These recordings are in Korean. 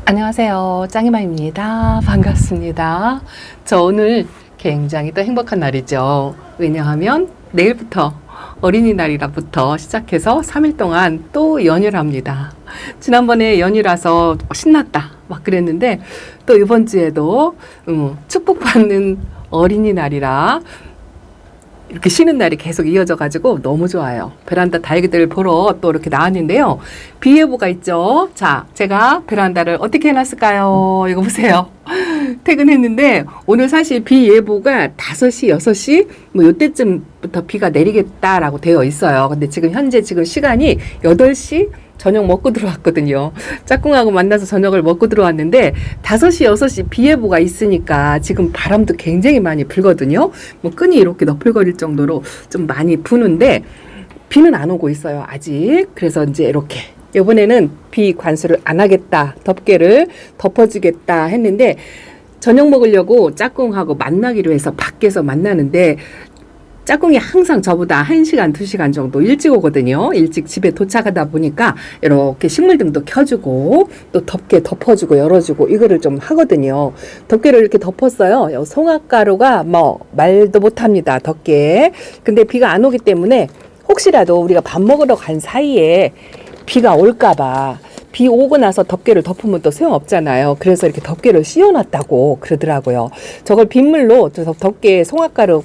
안녕하세요. 짱이마입니다. 반갑습니다. 저 오늘 굉장히 또 행복한 날이죠. 왜냐하면 내일부터 어린이날이라부터 시작해서 3일 동안 또 연휴를 합니다. 지난번에 연휴라서 신났다 막 그랬는데 또 이번 주에도 축복받는 어린이날이라 이렇게 쉬는 날이 계속 이어져 가지고 너무 좋아요. 베란다 다육이들 보러 또 이렇게 나왔는데요. 비 예보가 있죠. 자, 제가 베란다를 어떻게 해놨을까요? 이거 보세요. 퇴근했는데 오늘 사실 비 예보가 5시, 6시 뭐 요때쯤부터 비가 내리겠다라고 되어 있어요. 근데 지금 현재 시간이 8시 저녁 먹고 들어왔거든요. 짝꿍하고 만나서 저녁을 먹고 들어왔는데 5시, 6시 비 예보가 있으니까 지금 바람도 굉장히 많이 불거든요. 뭐 끈이 이렇게 너풀거릴 정도로 좀 많이 부는데 비는 안 오고 있어요. 아직. 그래서 이제 이렇게 이번에는 비 관수를 안 하겠다. 덮개를 덮어주겠다 했는데 저녁 먹으려고 짝꿍하고 만나기로 해서 밖에서 만나는데 짝꿍이 항상 저보다 1시간, 2시간 정도 일찍 오거든요. 일찍 집에 도착하다 보니까 이렇게 식물등도 켜주고 또 덮개 덮어주고 열어주고 이거를 좀 하거든요. 덮개를 이렇게 덮었어요. 송화가루가 뭐 말도 못합니다. 덮개. 근데 비가 안 오기 때문에 혹시라도 우리가 밥 먹으러 간 사이에 비가 올까봐 비 오고 나서 덮개를 덮으면 또 소용없잖아요. 그래서 이렇게 덮개를 씌워놨다고 그러더라고요. 저걸 빗물로 덮개에 송화가루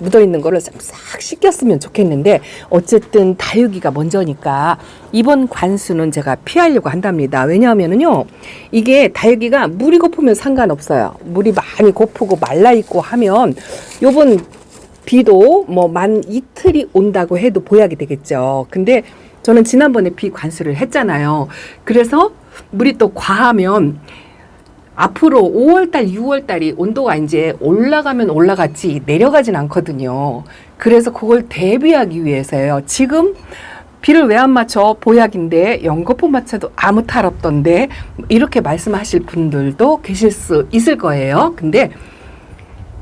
묻어있는 거를 싹 씻겼으면 좋겠는데 어쨌든 다육이가 먼저니까 이번 관수는 제가 피하려고 한답니다. 왜냐하면요 이게 다육이가 물이 고프면 상관없어요. 물이 많이 고프고 말라있고 하면 요번 비도 뭐 만 이틀이 온다고 해도 보약이 되겠죠. 근데 저는 지난번에 비 관수를 했잖아요. 그래서 물이 또 과하면 앞으로 5월달, 6월달이 온도가 이제 올라가면 올라갔지 내려가진 않거든요. 그래서 그걸 대비하기 위해서요. 지금 비를 왜 안 맞춰? 보약인데 연거푸 맞춰도 아무 탈 없던데 이렇게 말씀하실 분들도 계실 수 있을 거예요. 근데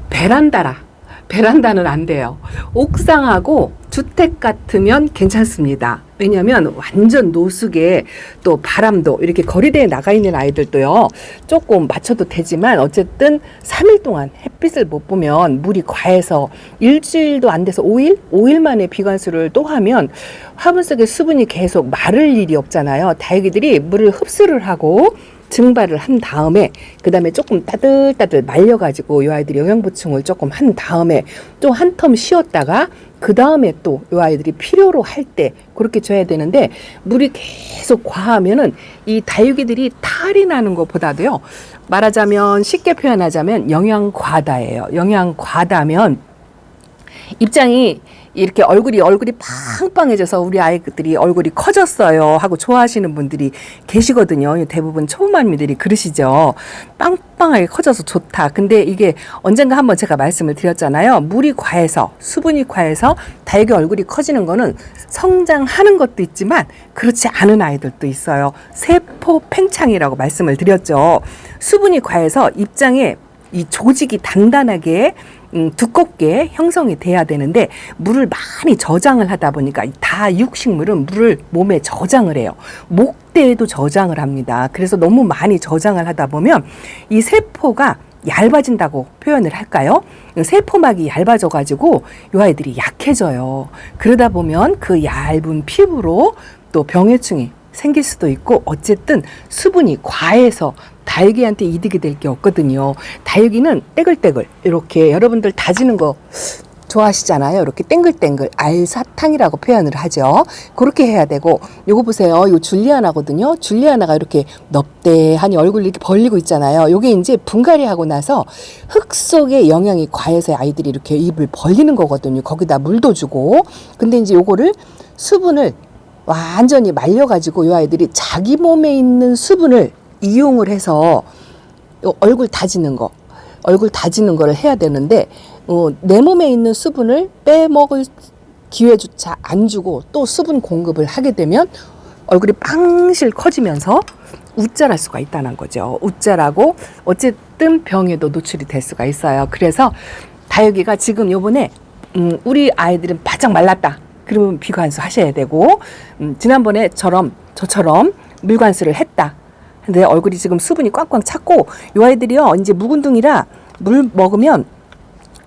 베란다는 안 돼요. 옥상하고 주택 같으면 괜찮습니다. 왜냐하면 완전 노숙에 또 바람도 이렇게 거리대에 나가 있는 아이들도요. 조금 맞춰도 되지만 어쨌든 3일 동안 햇빛을 못 보면 물이 과해서 일주일도 안 돼서 5일 만에 비관수를 또 하면 화분 속에 수분이 계속 마를 일이 없잖아요. 다육이들이 물을 흡수를 하고 증발을 한 다음에 그 다음에 조금 따들따들 말려가지고 이 아이들이 영양보충을 조금 한 다음에 또 한 텀 쉬었다가 그 다음에 또 이 아이들이 필요로 할 때 그렇게 줘야 되는데 물이 계속 과하면은 이 다육이들이 탈이 나는 것보다도요 말하자면 쉽게 표현하자면 영양과다예요. 영양과다면 입장이 이렇게 얼굴이 팡팡해져서 우리 아이들이 얼굴이 커졌어요 하고 좋아하시는 분들이 계시거든요. 대부분 초음알미들이 그러시죠. 빵빵하게 커져서 좋다. 근데 이게 언젠가 한번 제가 말씀을 드렸잖아요. 물이 과해서 수분이 과해서 다육이 얼굴이 커지는 거는 성장하는 것도 있지만 그렇지 않은 아이들도 있어요. 세포 팽창이라고 말씀을 드렸죠. 수분이 과해서 입장에 이 조직이 단단하게 두껍게 형성이 돼야 되는데 물을 많이 저장을 하다 보니까 다육식물은 물을 몸에 저장을 해요. 목대에도 저장을 합니다. 그래서 너무 많이 저장을 하다 보면 이 세포가 얇아진다고 표현을 할까요? 세포막이 얇아져 가지고 이 아이들이 약해져요. 그러다 보면 그 얇은 피부로 또 병해충이 생길 수도 있고 어쨌든 수분이 과해서 다육이한테 이득이 될 게 없거든요. 다육이는 떼글떼글 이렇게 여러분들 다지는 거 좋아하시잖아요. 이렇게 땡글땡글 알사탕이라고 표현을 하죠. 그렇게 해야 되고 요거 보세요. 요 줄리아나거든요. 줄리아나가 이렇게 넙대하니 얼굴 이렇게 벌리고 있잖아요. 요게 이제 분갈이 하고 나서 흙 속에 영양이 과해서 아이들이 이렇게 입을 벌리는 거거든요. 거기다 물도 주고 근데 이제 요거를 수분을 완전히 말려가지고 이 아이들이 자기 몸에 있는 수분을 이용을 해서 얼굴 다지는 거를 해야 되는데 내 몸에 있는 수분을 빼먹을 기회조차 안 주고 또 수분 공급을 하게 되면 얼굴이 빵실 커지면서 웃잘할 수가 있다는 거죠. 웃잘하고 어쨌든 병에도 노출이 될 수가 있어요. 그래서 다육이가 지금 요번에 우리 아이들은 바짝 말랐다. 그러면 비관수 하셔야 되고 지난번에 저처럼 물관수를 했다. 근데 얼굴이 지금 수분이 꽝꽝 찼고 이 아이들이요 이제 묵은둥이라 물 먹으면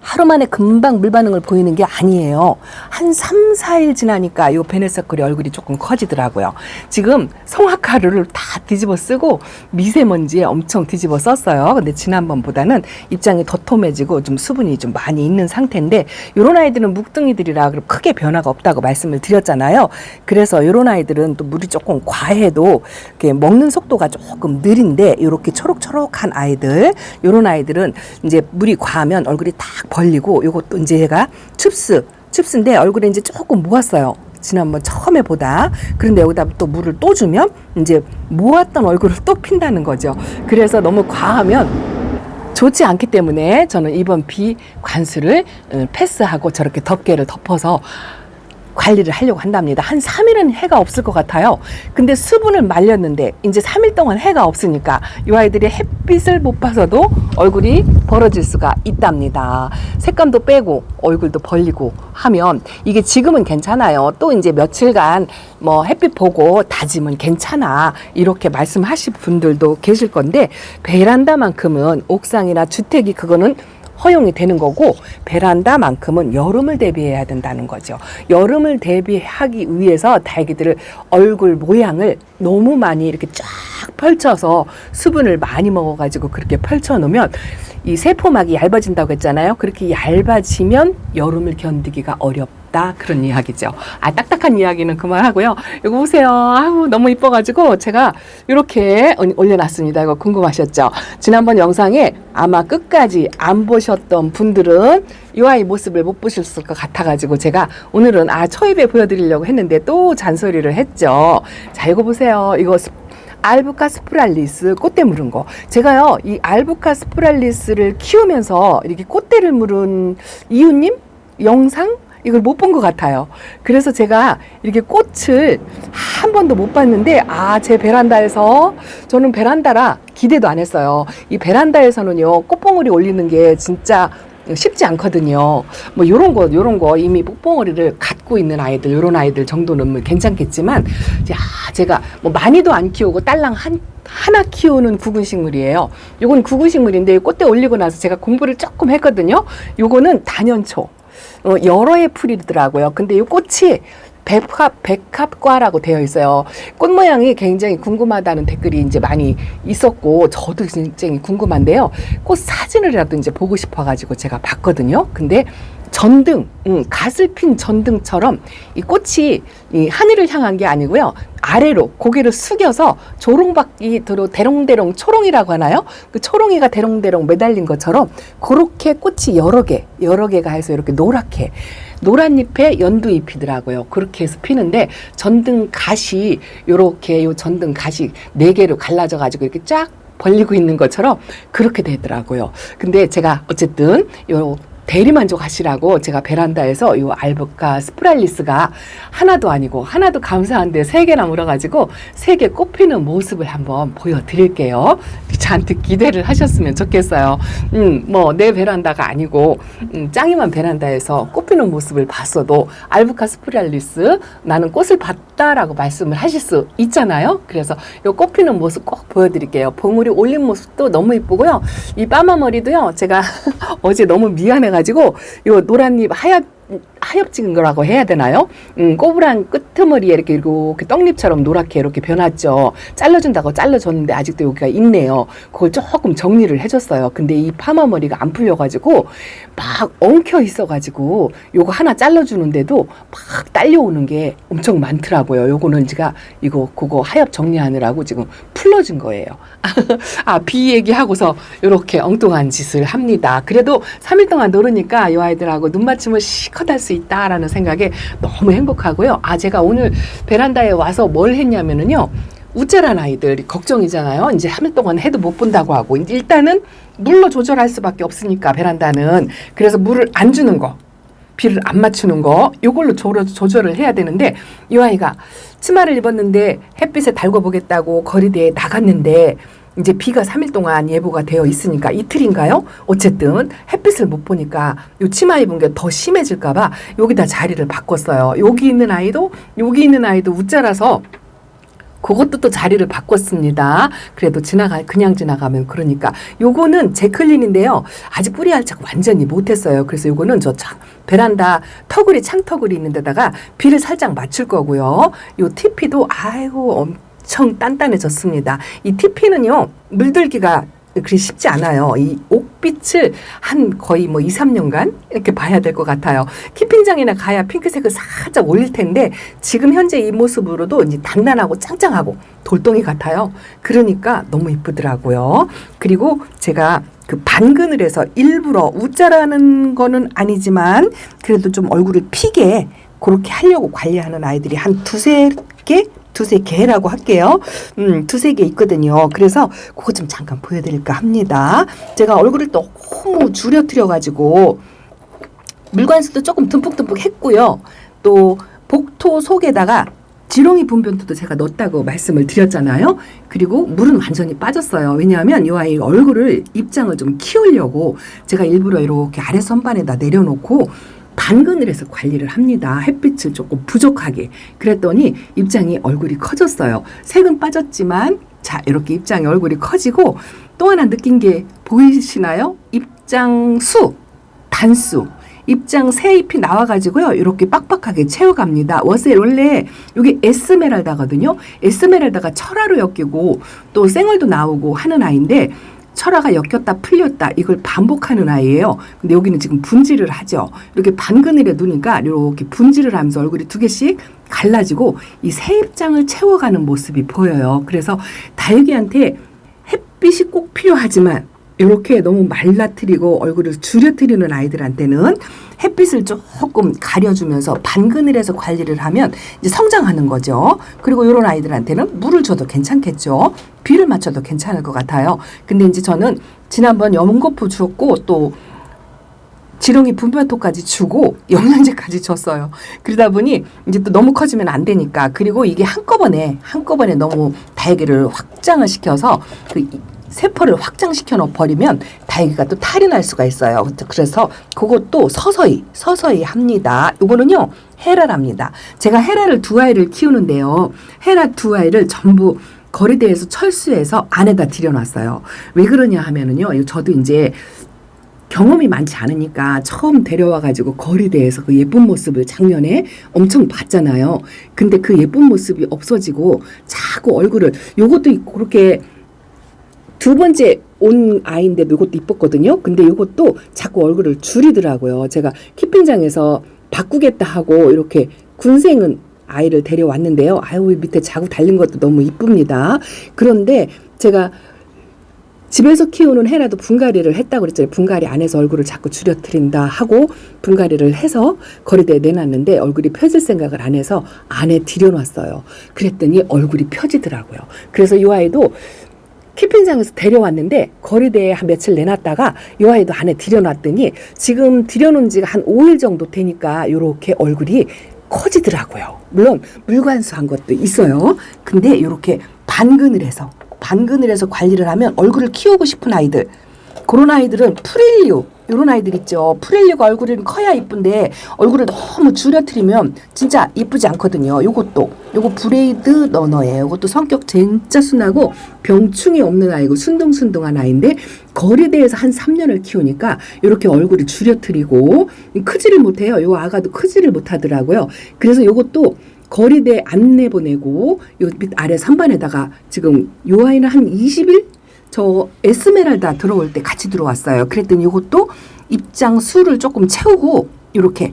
하루 만에 금방 물 반응을 보이는 게 아니에요. 한 3, 4일 지나니까 이 베네서클이 얼굴이 조금 커지더라고요. 지금 성악가루를 다 뒤집어 쓰고 미세먼지에 엄청 뒤집어 썼어요. 근데 지난번보다는 입장이 도톰해지고 좀 수분이 좀 많이 있는 상태인데 이런 아이들은 묵둥이들이라 크게 변화가 없다고 말씀을 드렸잖아요. 그래서 이런 아이들은 또 물이 조금 과해도 이렇게 먹는 속도가 조금 느린데 이렇게 초록초록한 아이들, 이런 아이들은 이제 물이 과하면 얼굴이 딱 벌리고 요것도 이제 얘가 춥스인데 얼굴에 이제 조금 모았어요. 지난번 처음에 보다. 그런데 여기다 또 물을 또 주면 이제 모았던 얼굴을 또 핀다는 거죠. 그래서 너무 과하면 좋지 않기 때문에 저는 이번 비관수를 패스하고 저렇게 덮개를 덮어서 관리를 하려고 한답니다. 한 3일은 해가 없을 것 같아요. 근데 수분을 말렸는데 이제 3일 동안 해가 없으니까 이 아이들이 햇빛을 못 봐서도 얼굴이 벌어질 수가 있답니다. 색감도 빼고 얼굴도 벌리고 하면 이게 지금은 괜찮아요. 또 이제 며칠간 뭐 햇빛 보고 다지면 괜찮아 이렇게 말씀하실 분들도 계실 건데 베란다만큼은 옥상이나 주택이 그거는 허용이 되는 거고 베란다만큼은 여름을 대비해야 된다는 거죠. 여름을 대비하기 위해서 다육이들을 얼굴 모양을 너무 많이 이렇게 쫙 펼쳐서 수분을 많이 먹어가지고 그렇게 펼쳐놓으면 이 세포막이 얇아진다고 했잖아요. 그렇게 얇아지면 여름을 견디기가 어렵다. 그런 이야기죠. 딱딱한 이야기는 그만하고요. 이거 보세요. 아우, 너무 이뻐가지고 제가 이렇게 올려놨습니다. 이거 궁금하셨죠? 지난번 영상에 아마 끝까지 안 보셨던 분들은 이 아이 모습을 못 보셨을 것 같아가지고 제가 오늘은 초입에 보여드리려고 했는데 또 잔소리를 했죠. 자, 이거 보세요. 이거 알부카 스프랄리스 꽃대 물은 거. 제가요, 이 알부카 스프랄리스를 키우면서 이렇게 꽃대를 물은 이웃님 영상? 이걸 못 본 것 같아요. 그래서 제가 이렇게 꽃을 한 번도 못 봤는데, 제 베란다에서, 저는 베란다라 기대도 안 했어요. 이 베란다에서는요, 꽃봉오리 올리는 게 진짜 쉽지 않거든요. 뭐 요런 거 이미 꽃봉오리를 갖고 있는 아이들, 요런 아이들 정도는 뭐 괜찮겠지만, 제가 뭐 많이도 안 키우고 딸랑 하나 키우는 구근식물이에요. 요건 구근식물인데 꽃대 올리고 나서 제가 공부를 조금 했거든요. 요거는 단연초. 여러 해 풀이더라고요. 근데 이 꽃이 백합과라고 되어 있어요. 꽃 모양이 굉장히 궁금하다는 댓글이 이제 많이 있었고, 저도 굉장히 궁금한데요. 꽃 사진을라도 이제 보고 싶어가지고 제가 봤거든요. 근데 전등, 갓을 핀 전등처럼 이 꽃이 이 하늘을 향한 게 아니고요. 아래로 고개를 숙여서 조롱박이 대롱대롱 초롱이라고 하나요? 그 초롱이가 대롱대롱 매달린 것처럼 그렇게 꽃이 여러 개가 해서 이렇게 노랗게 노란 잎에 연두 잎이더라고요. 그렇게 해서 피는데 전등 가시 요렇게 요 전등 가시 4개로 갈라져 가지고 이렇게 쫙 벌리고 있는 것처럼 그렇게 되더라고요. 근데 제가 어쨌든 요 대리만족 하시라고 제가 베란다에서 이 알부카 스프랄리스가 하나도 아니고 하나도 감사한데 3개나 물어가지고 3개 꽃피는 모습을 한번 보여드릴게요. 잔뜩 기대를 하셨으면 좋겠어요. 뭐 내 베란다가 아니고 짱이만 베란다에서 꽃피는 모습을 봤어도 알부카 스프랄리스 나는 꽃을 봤다라고 말씀을 하실 수 있잖아요. 그래서 이 꽃피는 모습 꼭 보여드릴게요. 봉우리 올린 모습도 너무 이쁘고요. 이 빠마머리도요. 제가 어제 너무 미안해가지고 요 노란잎 하엽 찍은 거라고 해야 되나요? 꼬부랑 끄트머리에 이렇게 떡잎처럼 노랗게 이렇게 변했죠. 잘라준다고 잘라줬는데 아직도 여기가 있네요. 그걸 조금 정리를 해줬어요. 근데 이 파마머리가 안 풀려가지고 막 엉켜 있어가지고 요거 하나 잘라주는데도 막 딸려오는 게 엄청 많더라고요. 요거는 제가 그거 하엽 정리하느라고 지금 풀러준 거예요. 비 얘기하고서 이렇게 엉뚱한 짓을 합니다. 그래도 3일 동안 놀으니까 이 아이들하고 눈 맞춤을 시컷 할 수 있다라는 생각에 너무 행복하고요. 제가 오늘 베란다에 와서 뭘 했냐면은요. 우째란 아이들 걱정이잖아요. 이제 3일 동안 해도 못 본다고 하고 일단은 물로 조절할 수밖에 없으니까 베란다는. 그래서 물을 안 주는 거, 비를 안 맞추는 거 이걸로 조절을 해야 되는데 이 아이가 치마를 입었는데 햇빛에 달궈 보겠다고 거리대에 나갔는데 이제 비가 3일 동안 예보가 되어 있으니까 이틀인가요? 어쨌든 햇빛을 못 보니까 요 치마 입은 게 더 심해질까봐 여기다 자리를 바꿨어요. 여기 있는 아이도 우짜라서 그것도 또 자리를 바꿨습니다. 그래도 그냥 지나가면 그러니까. 요거는 제클린인데요. 아직 뿌리 알착 완전히 못했어요. 그래서 요거는 베란다 터구리, 창터구리 있는 데다가 비를 살짝 맞출 거고요. 요 TP도 아이고 엄청 단단해졌습니다. 이 TP는요, 물들기가 그리 쉽지 않아요. 이 옥빛을 한 거의 2, 3년간 이렇게 봐야 될 것 같아요. 키핑장이나 가야 핑크색을 살짝 올릴 텐데 지금 현재 이 모습으로도 이제 단단하고 짱짱하고 돌덩이 같아요. 그러니까 너무 이쁘더라고요. 그리고 제가 그 반그늘에서 일부러 웃자라는 거는 아니지만 그래도 좀 얼굴을 피게 그렇게 하려고 관리하는 아이들이 한 두세 개라고 할게요. 두세 개 있거든요. 그래서 그거 좀 잠깐 보여드릴까 합니다. 제가 얼굴을 너무 줄여뜨려가지고 물관수도 조금 듬뿍듬뿍 했고요. 또 복토 속에다가 지렁이 분변토도 제가 넣었다고 말씀을 드렸잖아요. 그리고 물은 완전히 빠졌어요. 왜냐하면 이 아이 얼굴을 입장을 좀 키우려고 제가 일부러 이렇게 아래 선반에다 내려놓고 반그늘에서 관리를 합니다. 햇빛을 조금 부족하게. 그랬더니 입장이 얼굴이 커졌어요. 색은 빠졌지만 자 이렇게 입장이 얼굴이 커지고 또 하나 느낀 게 보이시나요? 입장 단수. 입장 새 잎이 나와가지고요. 이렇게 빡빡하게 채워갑니다. 원래 이게 에스메랄다거든요. 에스메랄다가 철화로 엮이고 또 쌩얼도 나오고 하는 아이인데 철화가 엮였다 풀렸다 이걸 반복하는 아이예요. 근데 여기는 지금 분질을 하죠. 이렇게 반그늘에 두니까 이렇게 분질을 하면서 얼굴이 두 개씩 갈라지고 이 새 입장을 채워가는 모습이 보여요. 그래서 다육이한테 햇빛이 꼭 필요하지만 이렇게 너무 말라트리고 얼굴을 줄여뜨리는 아이들한테는 햇빛을 조금 가려주면서 반그늘에서 관리를 하면 이제 성장하는 거죠. 그리고 이런 아이들한테는 물을 줘도 괜찮겠죠. 비를 맞춰도 괜찮을 것 같아요. 근데 이제 저는 지난번 연거푸 주었고 또 지렁이 분변토까지 주고 영양제까지 줬어요. 그러다 보니 이제 또 너무 커지면 안 되니까. 그리고 이게 한꺼번에 너무 다육이를 확장을 시켜서 그 세포를 확장시켜 버리면 다육이가 또 탈이 날 수가 있어요. 그래서 그것도 서서히 합니다. 이거는요 헤라랍니다. 제가 헤라를 두 아이를 키우는데요. 헤라 두 아이를 전부 거리대에서 철수해서 안에다 들여놨어요. 왜 그러냐 하면은요. 저도 이제 경험이 많지 않으니까 처음 데려와가지고 거리대에서 그 예쁜 모습을 작년에 엄청 봤잖아요. 근데 그 예쁜 모습이 없어지고 자꾸 얼굴을 요것도 그렇게 두 번째 온 아이인데도 이것도 이뻤거든요. 근데 이것도 자꾸 얼굴을 줄이더라고요. 제가 키핑장에서 바꾸겠다 하고 이렇게 군생은 아이를 데려왔는데요. 아유 밑에 자국 달린 것도 너무 이쁩니다. 그런데 제가 집에서 키우는 헤라도 분갈이를 했다고 그랬잖아요. 분갈이 안에서 얼굴을 자꾸 줄여뜨린다 하고 분갈이를 해서 거리대에 내놨는데 얼굴이 펴질 생각을 안 해서 안에 들여놨어요. 그랬더니 얼굴이 펴지더라고요. 그래서 이 아이도 키핑장에서 데려왔는데 거리대에 한 며칠 내놨다가 이 아이도 안에 들여놨더니 지금 들여놓은 지가 한 5일 정도 되니까 이렇게 얼굴이 커지더라고요. 물론 물관수한 것도 있어요. 근데 이렇게 반그늘에서 관리를 하면 얼굴을 키우고 싶은 아이들, 그런 아이들은 프릴류 이런 아이들 있죠. 프릴류가 얼굴이 커야 이쁜데 얼굴을 너무 줄여뜨리면 진짜 이쁘지 않거든요. 요거 브레이드 러너예요. 이것도 성격 진짜 순하고 병충이 없는 아이고 순둥순둥한 아이인데 거리대에서 한 3년을 키우니까 이렇게 얼굴을 줄여뜨리고 크지를 못해요. 요 아가도 크지를 못하더라고요. 그래서 요것도 거리대 안 내보내고 요 밑 아래 선반에다가 지금 요 아이는 한 20일 저 에스메랄다 들어올 때 같이 들어왔어요. 그랬더니 이것도 입장 수를 조금 채우고 이렇게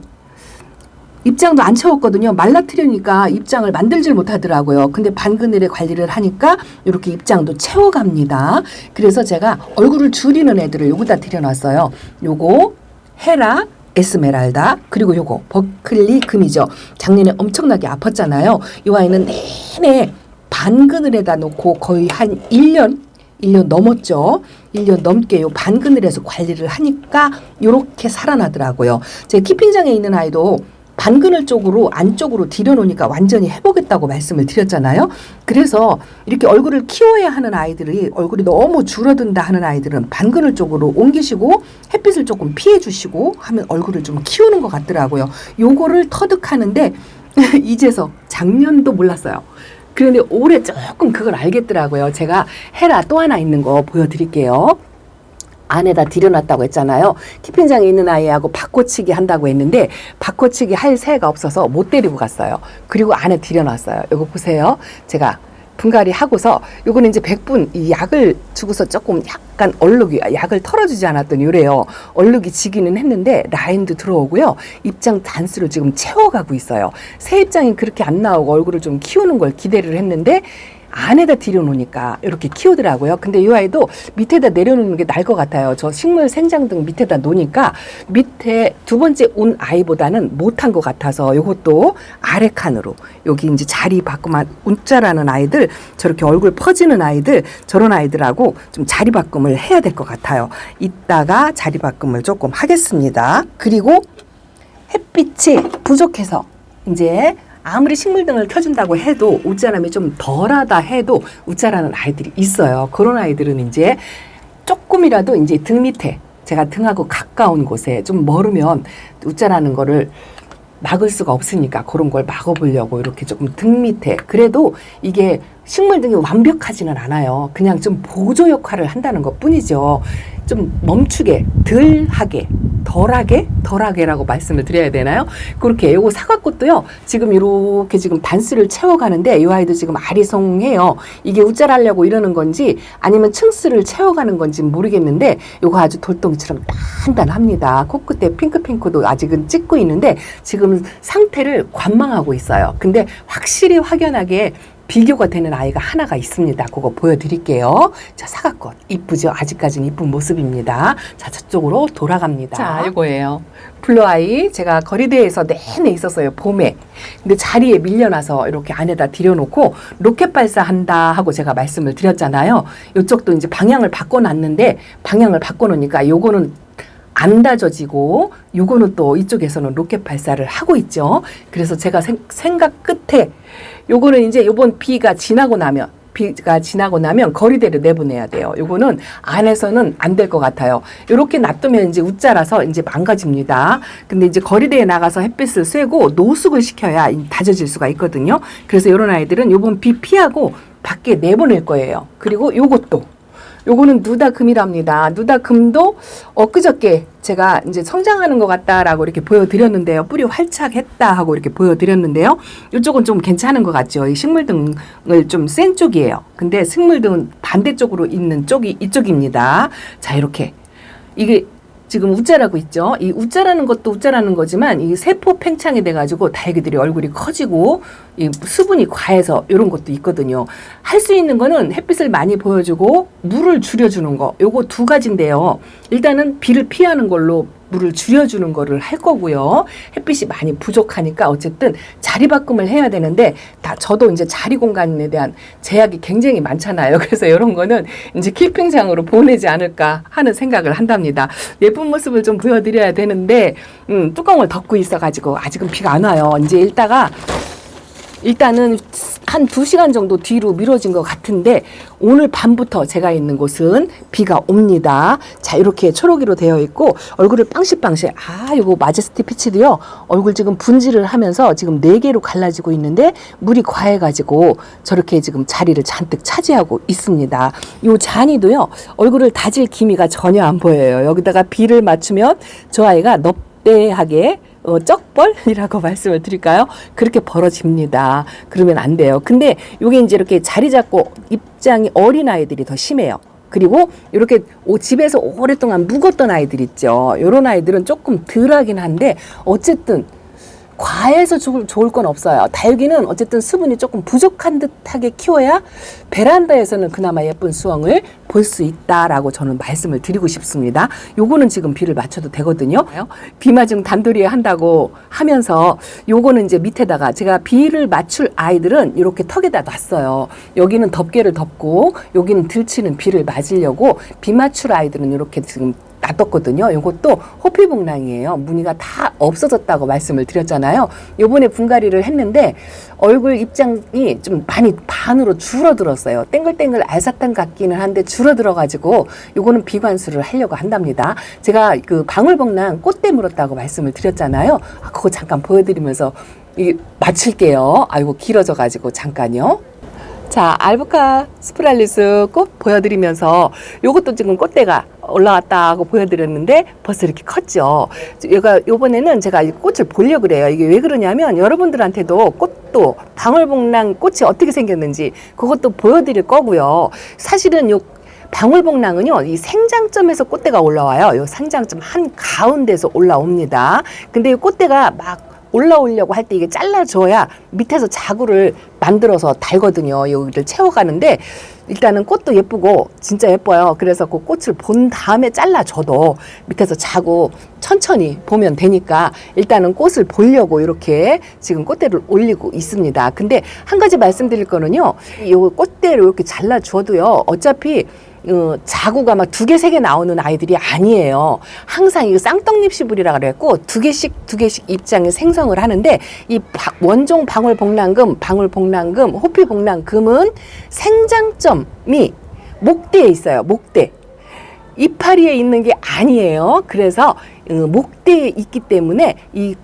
입장도 안 채웠거든요. 말라트리니까 입장을 만들질 못하더라고요. 근데 반그늘에 관리를 하니까 이렇게 입장도 채워갑니다. 그래서 제가 얼굴을 줄이는 애들을 요거다 들여놨어요. 요거 헤라 에스메랄다 그리고 요거 버클리 금이죠. 작년에 엄청나게 아팠잖아요. 이 아이는 내내 반그늘에다 놓고 거의 한 1년 넘었죠. 1년 넘게 요 반그늘에서 관리를 하니까 요렇게 살아나더라고요. 제 키핑장에 있는 아이도 반그늘 쪽으로 안쪽으로 들여놓으니까 완전히 회복했다고 말씀을 드렸잖아요. 그래서 이렇게 얼굴을 키워야 하는 아이들이 얼굴이 너무 줄어든다 하는 아이들은 반그늘 쪽으로 옮기시고 햇빛을 조금 피해 주시고 하면 얼굴을 좀 키우는 것 같더라고요. 요거를 터득하는데 이제서 작년도 몰랐어요. 그런데 올해 조금 그걸 알겠더라고요. 제가 헤라 또 하나 있는 거 보여드릴게요. 안에다 들여놨다고 했잖아요. 키핑장에 있는 아이하고 바꿔치기 한다고 했는데 바꿔치기 할 새가 없어서 못 데리고 갔어요. 그리고 안에 들여놨어요. 이거 보세요. 제가 분갈이 하고서 요거는 이제 100분 이 약을 주고서 조금 약간 얼룩이 약을 털어주지 않았더니 요래요. 얼룩이 지기는 했는데 라인도 들어오고요. 입장 단수를 지금 채워가고 있어요. 새 입장이 그렇게 안 나오고 얼굴을 좀 키우는 걸 기대를 했는데 안에다 들여놓으니까 이렇게 키우더라고요. 근데 이 아이도 밑에다 내려놓는 게 나을 것 같아요. 저 식물 생장등 밑에다 놓으니까 밑에 두 번째 온 아이보다는 못한 것 같아서 이것도 아래 칸으로 여기 이제 자리 바꾸면 운자라는 아이들 저렇게 얼굴 퍼지는 아이들 저런 아이들하고 좀 자리 바꿈을 해야 될 것 같아요. 이따가 자리 바꿈을 조금 하겠습니다. 그리고 햇빛이 부족해서 이제 아무리 식물등을 켜준다고 해도 웃자람이 좀 덜하다 해도 웃자라는 아이들이 있어요. 그런 아이들은 이제 조금이라도 이제 등 밑에 제가 등하고 가까운 곳에 좀 멀으면 웃자라는 거를 막을 수가 없으니까 그런 걸 막아보려고 이렇게 조금 등 밑에 그래도 이게 식물등이 완벽하지는 않아요. 그냥 좀 보조 역할을 한다는 것 뿐이죠. 좀 멈추게, 덜하게라고 말씀을 드려야 되나요? 그렇게 요거 사과꽃도요. 지금 이렇게 지금 단수를 채워가는데 이 아이도 지금 아리송해요. 이게 웃자라려고 이러는 건지 아니면 층수를 채워가는 건지 모르겠는데 요거 아주 돌덩이처럼 단단합니다. 코끝에 핑크도 아직은 찍고 있는데 지금 상태를 관망하고 있어요. 근데 확실히 확연하게 비교가 되는 아이가 하나가 있습니다. 그거 보여드릴게요. 자, 사과꽃 이쁘죠? 아직까지는 이쁜 모습입니다. 자, 저쪽으로 돌아갑니다. 자, 이거예요. 블루아이 제가 거리대에서 내내 있었어요. 봄에. 근데 자리에 밀려나서 이렇게 안에다 들여놓고 로켓 발사한다 하고 제가 말씀을 드렸잖아요. 이쪽도 이제 방향을 바꿔놨는데 방향을 바꿔놓으니까 요거는 안 다져지고 요거는 또 이쪽에서는 로켓 발사를 하고 있죠. 그래서 제가 생각 끝에 요거는 이제 요번 비가 지나고 나면 거리대를 내보내야 돼요. 요거는 안에서는 안 될 것 같아요. 요렇게 놔두면 이제 웃자라서 이제 망가집니다. 근데 이제 거리대에 나가서 햇빛을 쐬고 노숙을 시켜야 다져질 수가 있거든요. 그래서 요런 아이들은 요번 비 피하고 밖에 내보낼 거예요. 그리고 요거는 누다금이랍니다. 누다금도 엊그저께 제가 이제 성장하는 것 같다라고 이렇게 보여드렸는데요. 뿌리 활착했다 하고 이렇게 보여드렸는데요. 이쪽은 좀 괜찮은 것 같죠. 이 식물등을 좀 센 쪽이에요. 근데 식물등은 반대쪽으로 있는 쪽이 이쪽입니다. 자, 이렇게 이게 지금 웃자라고 있죠. 이 웃자라는 것도 웃자라는 거지만 이 세포 팽창이 돼가지고 다육이들이 얼굴이 커지고 이 수분이 과해서 이런 것도 있거든요. 할 수 있는 거는 햇빛을 많이 보여주고 물을 줄여주는 거. 요거 두 가지인데요. 일단은 비를 피하는 걸로 물을 줄여주는 거를 할 거고요. 햇빛이 많이 부족하니까 어쨌든 자리 바꿈을 해야 되는데 저도 이제 자리 공간에 대한 제약이 굉장히 많잖아요. 그래서 이런 거는 이제 키핑장으로 보내지 않을까 하는 생각을 한답니다. 예쁜 모습을 좀 보여드려야 되는데 뚜껑을 덮고 있어가지고 아직은 비가 안 와요. 이제 일단은 한 2시간 정도 뒤로 미뤄진 것 같은데 오늘 밤부터 제가 있는 곳은 비가 옵니다. 자, 이렇게 초록이로 되어 있고 얼굴을 빵실빵실 요거 마제스티 피치도요. 얼굴 지금 분질을 하면서 지금 4개로 갈라지고 있는데 물이 과해가지고 저렇게 지금 자리를 잔뜩 차지하고 있습니다. 요 잔이도요. 얼굴을 다질 기미가 전혀 안 보여요. 여기다가 비를 맞추면 저 아이가 넙대하게 쩍벌이라고 말씀을 드릴까요? 그렇게 벌어집니다. 그러면 안 돼요. 근데 요게 이제 이렇게 자리 잡고 입장이 어린 아이들이 더 심해요. 그리고 이렇게 집에서 오랫동안 묵었던 아이들 있죠. 요런 아이들은 조금 덜하긴 한데 어쨌든 과해서 좋을 건 없어요. 다육이는 어쨌든 수분이 조금 부족한 듯하게 키워야 베란다에서는 그나마 예쁜 수영을 볼 수 있다라고 저는 말씀을 드리고 싶습니다. 요거는 지금 비를 맞춰도 되거든요. 비 맞으면 단도리에 한다고 하면서 요거는 이제 밑에다가 제가 비를 맞출 아이들은 이렇게 턱에다 놨어요. 여기는 덮개를 덮고 여기는 들치는 비를 맞으려고 비 맞출 아이들은 이렇게 지금 놔뒀거든요. 이것도 호피봉랑이에요. 무늬가 다 없어졌다고 말씀을 드렸잖아요. 요번에 분갈이를 했는데 얼굴 입장이 좀 많이 반으로 줄어들었어요. 땡글땡글 알사탕 같기는 한데 줄어들어가지고 요거는 비관수를 하려고 한답니다. 제가 그 방울봉랑 꽃대 물었다고 말씀을 드렸잖아요. 그거 잠깐 보여드리면서 맞출게요. 아이고 길어져가지고 잠깐요. 자, 알부카 스프랄리스 꽃 보여드리면서 요것도 지금 꽃대가 올라왔다고 보여드렸는데 벌써 이렇게 컸죠. 요번에는 제가 이 꽃을 보려고 그래요. 이게 왜 그러냐면 여러분들한테도 꽃도 방울복랑 꽃이 어떻게 생겼는지 그것도 보여드릴 거고요. 사실은 요 방울복랑은요, 이 생장점에서 꽃대가 올라와요. 요 생장점 한 가운데서 올라옵니다. 근데 이 꽃대가 막 올라오려고 할 때 이게 잘라줘야 밑에서 자구를 만들어서 달거든요. 여기를 채워가는데 일단은 꽃도 예쁘고 진짜 예뻐요. 그래서 그 꽃을 본 다음에 잘라줘도 밑에서 자구 천천히 보면 되니까 일단은 꽃을 보려고 이렇게 지금 꽃대를 올리고 있습니다. 근데 한 가지 말씀드릴 거는요, 이 꽃대를 이렇게 잘라줘도요, 어차피 자구가 막 2개, 3개 나오는 아이들이 아니에요. 항상 이거 쌍떡잎시불이라 그랬고 2개씩 입장에 생성을 하는데 이 원종 방울복랑금, 호피복랑금은 생장점이 목대에 있어요. 목대. 이파리에 있는 게 아니에요. 그래서 목대에 있기 때문에 이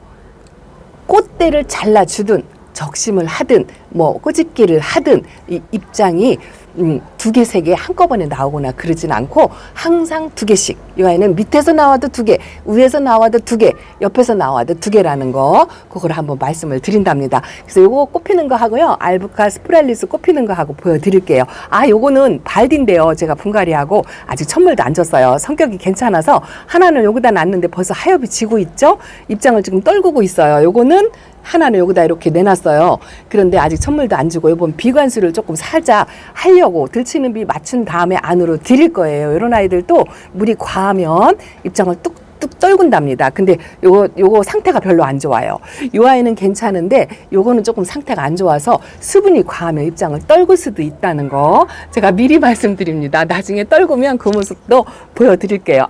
꽃대를 잘라주든 적심을 하든 뭐 꼬집기를 하든 이 입장이 2개, 3개 한꺼번에 나오거나 그러진 않고 항상 2개씩. 이 아이는 밑에서 나와도 2개, 위에서 나와도 2개, 옆에서 나와도 2개라는 거, 그걸 한번 말씀을 드린답니다. 그래서 요거 꽃피는 거 하고요, 알부카 스프랄리스 꽃피는 거 하고 보여드릴게요. 요거는 발디인데요. 제가 분갈이하고 아직 천물도 안 줬어요. 성격이 괜찮아서 하나는 여기다 놨는데 벌써 하엽이 지고 있죠. 입장을 지금 떨구고 있어요. 요거는 하나는 여기다 이렇게 내놨어요. 그런데 아직 천물도 안 주고 이번 비관수를 조금 살짝 하려고 들치는 비 맞춘 다음에 안으로 드릴 거예요. 이런 아이들도 물이 과하면 입장을 뚝뚝 떨군답니다. 근데 요거 상태가 별로 안 좋아요. 요 아이는 괜찮은데 요거는 조금 상태가 안 좋아서 수분이 과하면 입장을 떨굴 수도 있다는 거 제가 미리 말씀드립니다. 나중에 떨구면 그 모습도 보여드릴게요.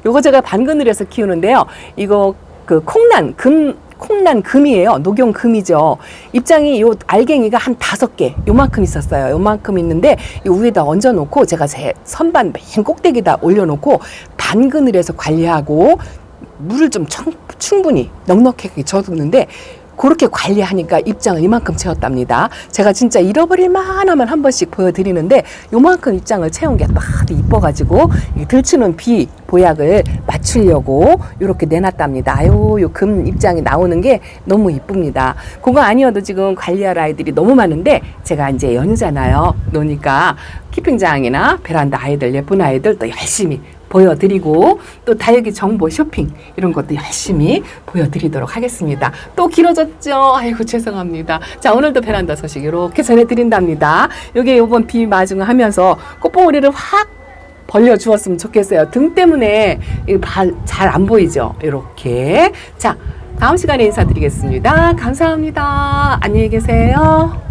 요거 제가 반그늘에서 키우는데요. 이거 그 콩난금이에요. 녹용금이죠. 입장이 요 알갱이가 한 5개 요만큼 있었어요. 요만큼 있는데 이 위에다 얹어놓고 제가 제 선반 맨 꼭대기에다 올려놓고 반그늘에서 관리하고 물을 좀 충분히 넉넉하게 줘두는데 그렇게 관리하니까 입장을 이만큼 채웠답니다. 제가 진짜 잃어버릴 만하면 한 번씩 보여드리는데 요만큼 입장을 채운 게 막 이뻐가지고 들추는 비 보약을 맞추려고 이렇게 내놨답니다. 요 금 입장이 나오는 게 너무 이쁩니다. 그거 아니어도 지금 관리할 아이들이 너무 많은데 제가 이제 연휴잖아요. 노니까 키핑장이나 베란다 아이들, 예쁜 아이들 또 열심히 보여드리고 또 다육이 정보 쇼핑 이런 것도 열심히 보여드리도록 하겠습니다. 또 길어졌죠? 아이고 죄송합니다. 자, 오늘도 베란다 소식 이렇게 전해드린답니다. 여기 요번 비 마중하면서 꽃봉오리를 확 벌려주었으면 좋겠어요. 등 때문에 잘 안 보이죠? 이렇게. 자, 다음 시간에 인사드리겠습니다. 감사합니다. 안녕히 계세요.